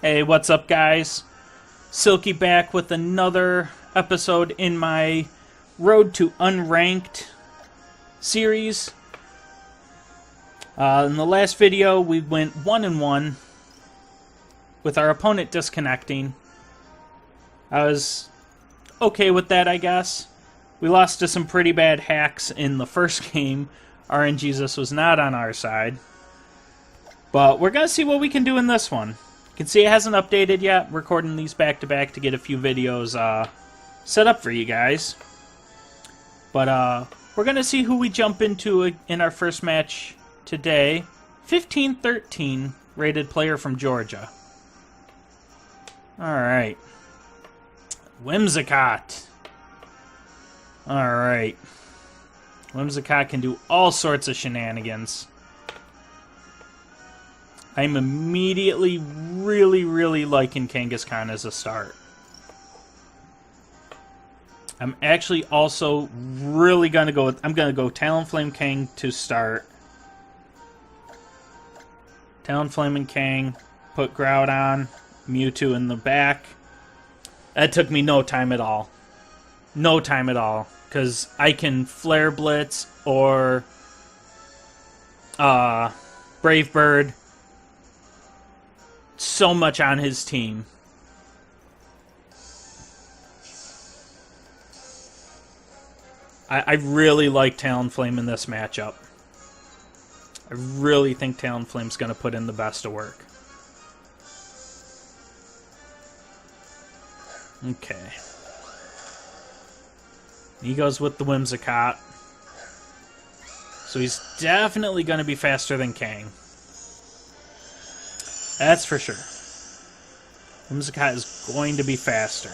Hey, what's up, guys? Silky back with another episode in my Road to Unranked series. In the last video, we went 1-1 with our opponent disconnecting. I was okay with that, I guess. We lost to some pretty bad hacks in the first game. RNGesus was not on our side. But we're going to see what we can do in this one. You can see it hasn't updated yet. Recording these back-to-back to get a few videos set up for you guys. But we're going to see who we jump into in our first match today. 15-13 rated player from Georgia. Alright. Whimsicott. Alright. Whimsicott can do all sorts of shenanigans. I'm immediately really liking Kangaskhan as a start. I'm actually also really going to go with... I'm going to go Talonflame Kang to start. Talonflame and Kang. Put Groudon, Mewtwo in the back. That took me no time at all. No time at all. Because I can Flare Blitz or Brave Bird. So much on his team. I really like Talonflame in this matchup. I really think Talonflame's going to put in the best of work. Okay. He goes with the Whimsicott. So he's definitely going to be faster than Kang. That's for sure. Whimsicott is going to be faster.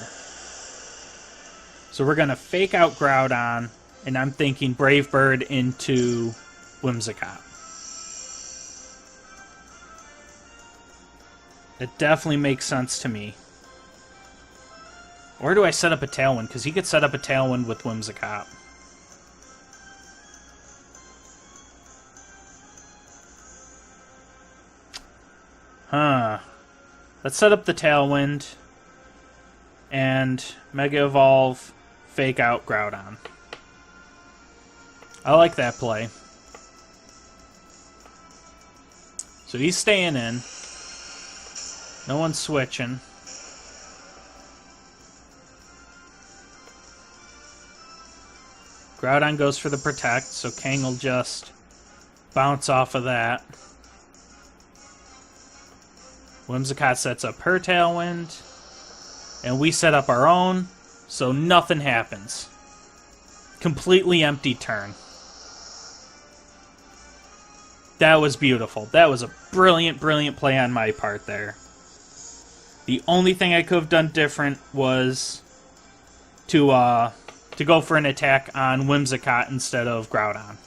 So we're going to fake out Groudon, and I'm thinking Brave Bird into Whimsicott. It definitely makes sense to me. Or do I set up a Tailwind? Because he could set up a Tailwind with Whimsicott. Huh. Let's set up the Tailwind. And Mega Evolve, fake out Groudon. I like that play. So he's staying in. No one's switching. Groudon goes for the Protect, so Kang will just bounce off of that. Whimsicott sets up her Tailwind. And we set up our own, so nothing happens. Completely empty turn. That was beautiful. That was a brilliant play on my part there. The only thing I could have done different was to go for an attack on Whimsicott instead of Groudon.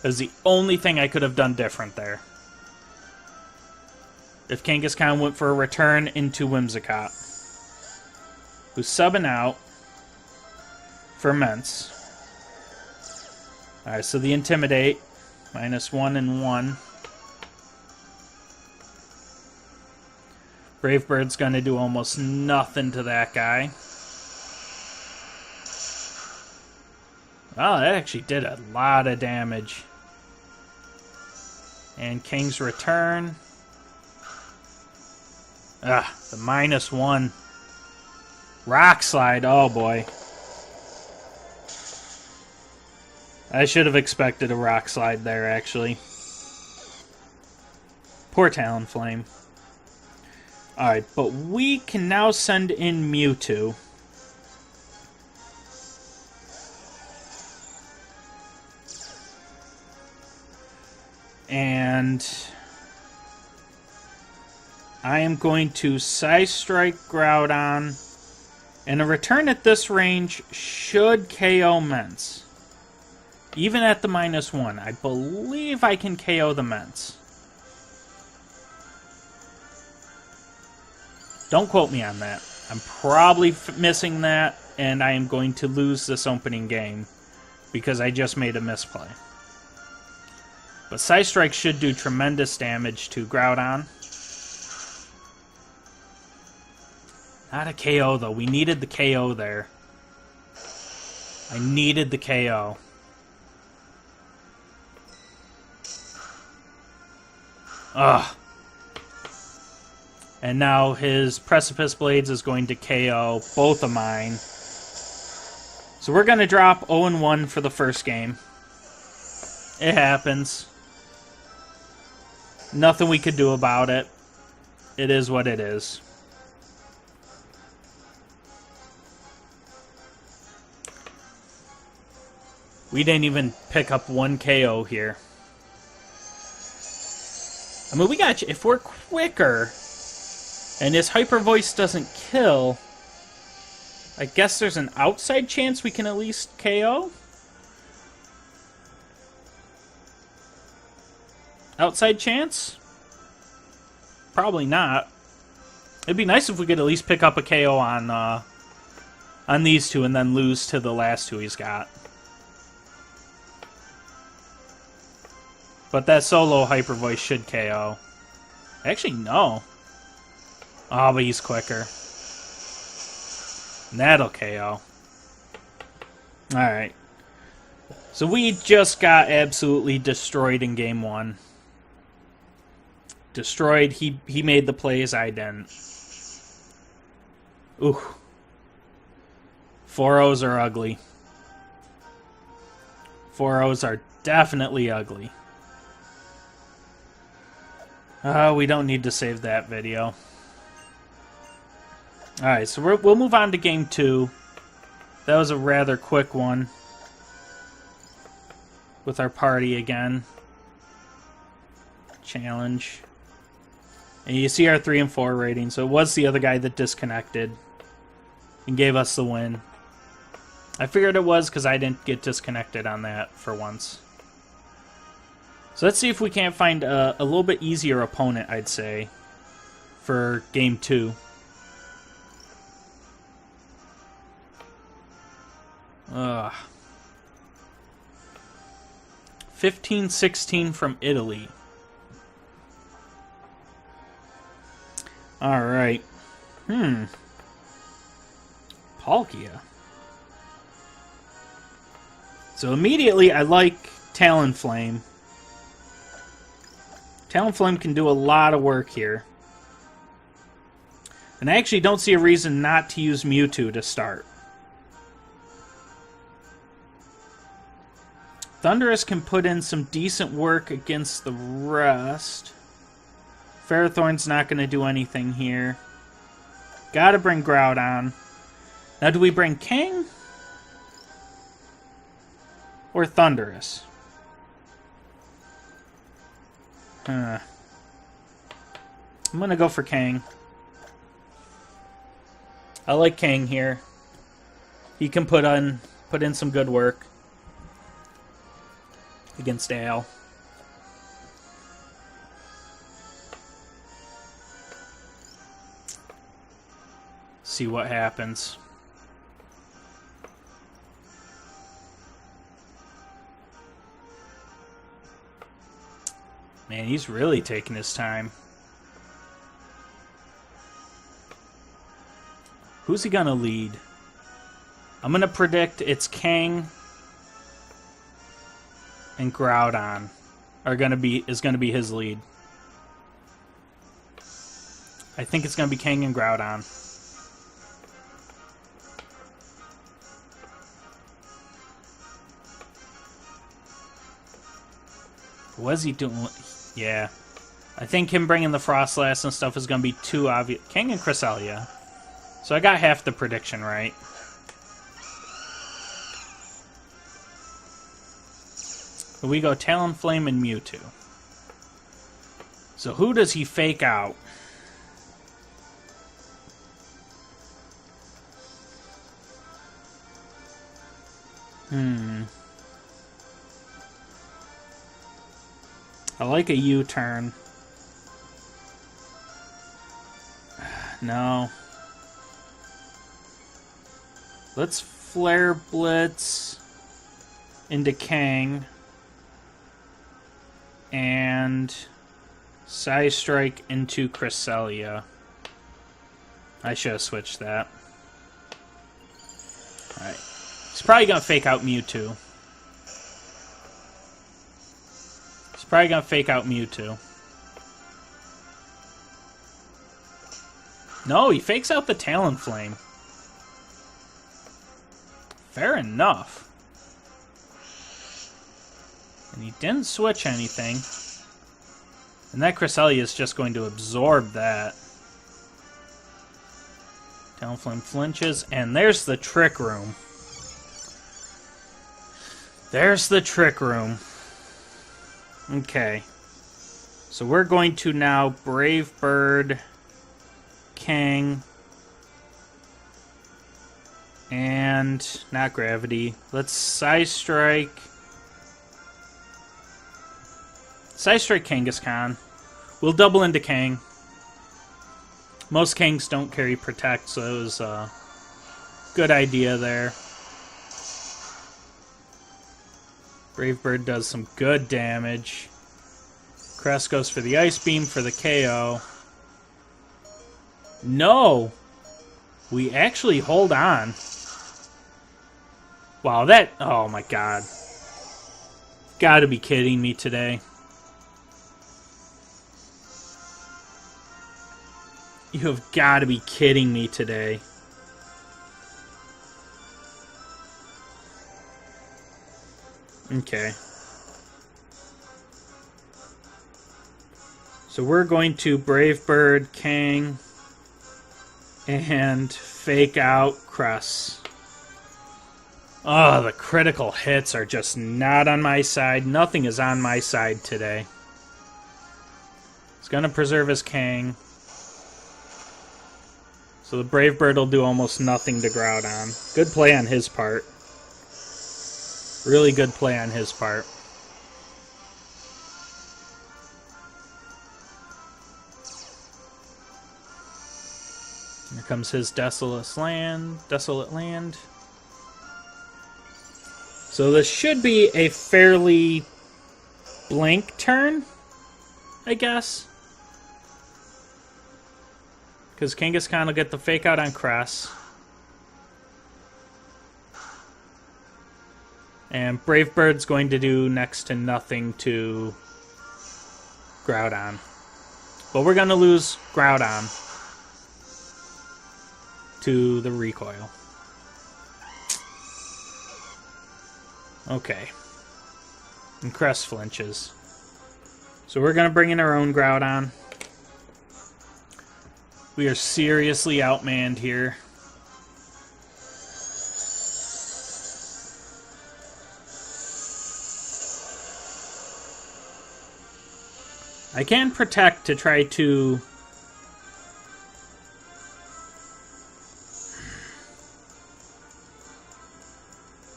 That was the only thing I could have done different there. If Kangaskhan went for a return into Whimsicott, who's subbing out for Mence. Alright, so the Intimidate, -1 and 1. Brave Bird's going to do almost nothing to that guy. Oh, that actually did a lot of damage. And Kang's return. Ah, the -1. Rock Slide, oh boy. I should have expected a Rock Slide there, actually. Poor Talonflame. Alright, but we can now send in Mewtwo. And I am going to Psy Strike Groudon, and a return at this range should KO Mence. Even at the -1, I believe I can KO the Mence. Don't quote me on that. I'm probably missing that, and I am going to lose this opening game because I just made a misplay. But Psy Strike should do tremendous damage to Groudon. Not a KO, though. We needed the KO there. I needed the KO. Ugh. And now his Precipice Blades is going to KO both of mine. So we're going to drop 0-1 for the first game. It happens. Nothing we could do about it. It is what it is. We didn't even pick up one KO here. I mean, we got... If we're quicker and his Hyper Voice doesn't kill, I guess there's an outside chance we can at least KO? Outside chance? Probably not. It'd be nice if we could at least pick up a KO on these two and then lose to the last two he's got. But that solo Hyper Voice should KO. Actually, no. Oh, but he's quicker. And that'll KO. Alright. So we just got absolutely destroyed in game one. Destroyed. He made the plays, I didn't. Ooh. 4-0s are ugly. 4-0s are definitely ugly. We don't need to save that video. Alright, so we'll move on to game two. That was a rather quick one. With our party again. Challenge. And you see our 3 and 4 rating. So it was the other guy that disconnected. And gave us the win. I figured it was because I didn't get disconnected on that for once. So let's see if we can't find a little bit easier opponent, I'd say, for game two. Ugh. 15-16 from Italy. Alright. Palkia. So immediately I like Talonflame. Talonflame can do a lot of work here. And I actually don't see a reason not to use Mewtwo to start. Thundurus can put in some decent work against the rest. Ferrothorn's not going to do anything here. Gotta bring Groudon. Now, do we bring King? Or Thundurus? I'm going to go for King. I like King here. He can put in some good work against Ale. See what happens. Man, he's really taking his time. Who's he gonna lead? I'm gonna predict it's Kang and Groudon is gonna be his lead. I think it's gonna be Kang and Groudon. What is he doing? Yeah. I think him bringing the Frostlass and stuff is going to be too obvious. King and Cresselia. So I got half the prediction right. We go Talonflame and Mewtwo. So who does he fake out? I like a U-turn. No. Let's Flare Blitz into Kang. And Psy Strike into Cresselia. I should have switched that. Alright. He's probably going to fake out Mewtwo. No, he fakes out the Talonflame. Fair enough. And he didn't switch anything. And that Cresselia is just going to absorb that. Talonflame flinches, and there's the Trick Room. There's the Trick Room. Okay. So we're going to now Brave Bird, Kang, and not Gravity. Let's Psy Strike. Psy Strike Kangaskhan. We'll double into Kang. Most Kangs don't carry Protect, so it was a good idea there. Brave Bird does some good damage. Crest goes for the Ice Beam for the KO. No! We actually hold on. Wow, that... Oh my god. Gotta be kidding me today. You have got to be kidding me today. Okay. So we're going to Brave Bird, Kang, and fake out Cress. Oh, the critical hits are just not on my side. Nothing is on my side today. He's going to preserve his Kang. So the Brave Bird will do almost nothing to Groudon. Good play on his part. Really good play on his part. Here comes his Desolate Land. So this should be a fairly blank turn, I guess. Because Kangaskhan will get the fake out on Cress. And Brave Bird's going to do next to nothing to Groudon. But we're going to lose Groudon to the recoil. Okay. And Cress flinches. So we're going to bring in our own Groudon. We are seriously outmanned here. I can protect to try to...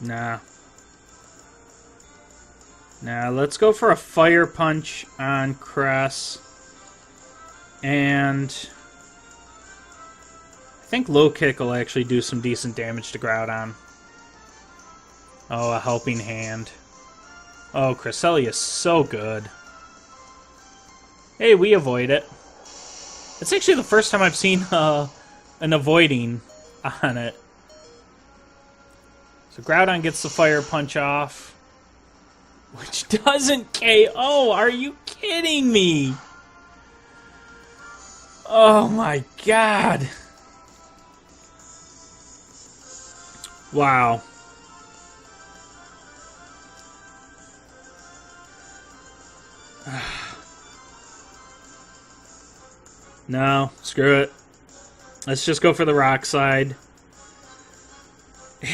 Nah, let's go for a Fire Punch on Cress. And I think Low Kick will actually do some decent damage to Groudon. Oh, a Helping Hand. Oh, Cresselia is so good. Hey, we avoid it. It's actually the first time I've seen an avoiding on it. So Groudon gets the Fire Punch off. Which doesn't KO. Are you kidding me? Oh my god. Wow. No, screw it. Let's just go for the rock side.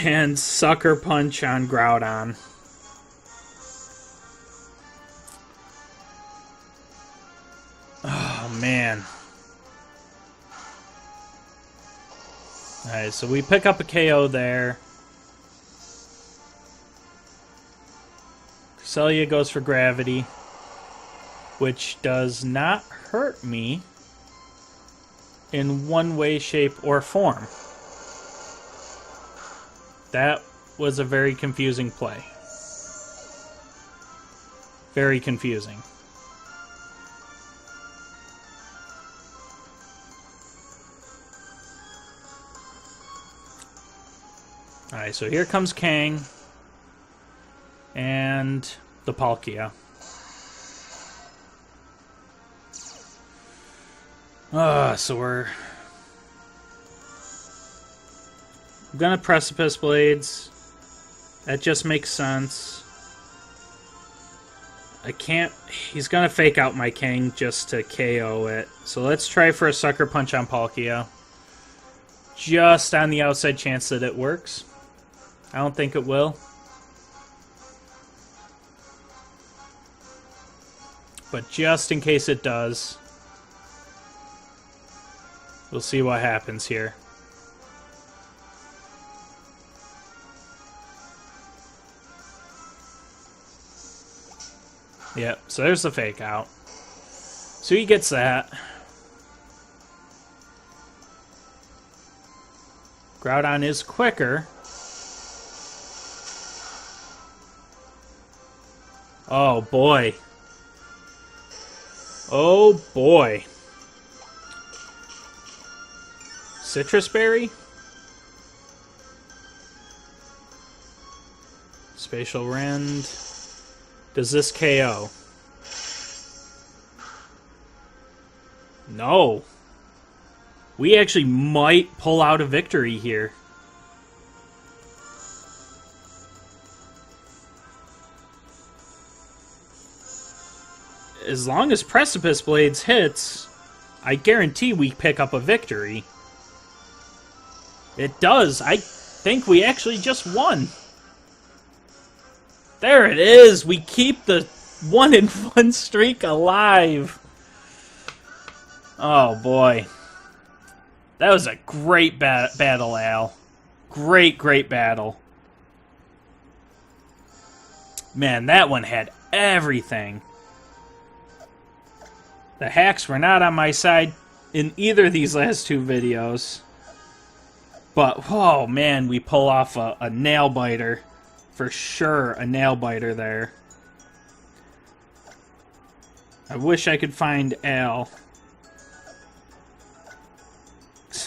And Sucker Punch on Groudon. Oh, man. Alright, so we pick up a KO there. Cresselia goes for Gravity, which does not hurt me in one way, shape, or form. That was a very confusing play. Very confusing. Alright, so here comes Kang. And the Palkia. So we're gonna Precipice Blades. That just makes sense. I can't... He's gonna fake out my Kang just to KO it. So let's try for a Sucker Punch on Palkia. Just on the outside chance that it works. I don't think it will. But just in case it does, we'll see what happens here. Yep, so there's the fake out. So he gets that. Groudon is quicker. Oh boy. Oh boy. Citrus Berry? Spatial Rend. Does this KO? No. We actually might pull out a victory here. As long as Precipice Blades hits, I guarantee we pick up a victory. It does. I think we actually just won. There it is! We keep the 1-in-1 streak alive! Oh boy. That was a great battle, Al. Great battle. Man, that one had everything. The hacks were not on my side in either of these last two videos. But, oh man, we pull off a nail biter. For sure, a nail biter there. I wish I could find Al.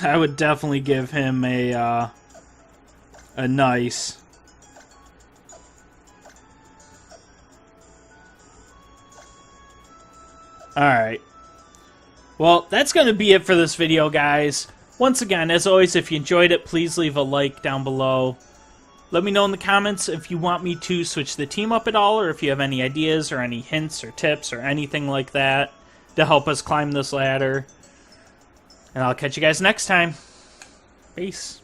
I would definitely give him a nice. Alright. Well, that's going to be it for this video, guys. Once again, as always, if you enjoyed it, please leave a like down below. Let me know in the comments if you want me to switch the team up at all, or if you have any ideas or any hints or tips or anything like that to help us climb this ladder. And I'll catch you guys next time. Peace.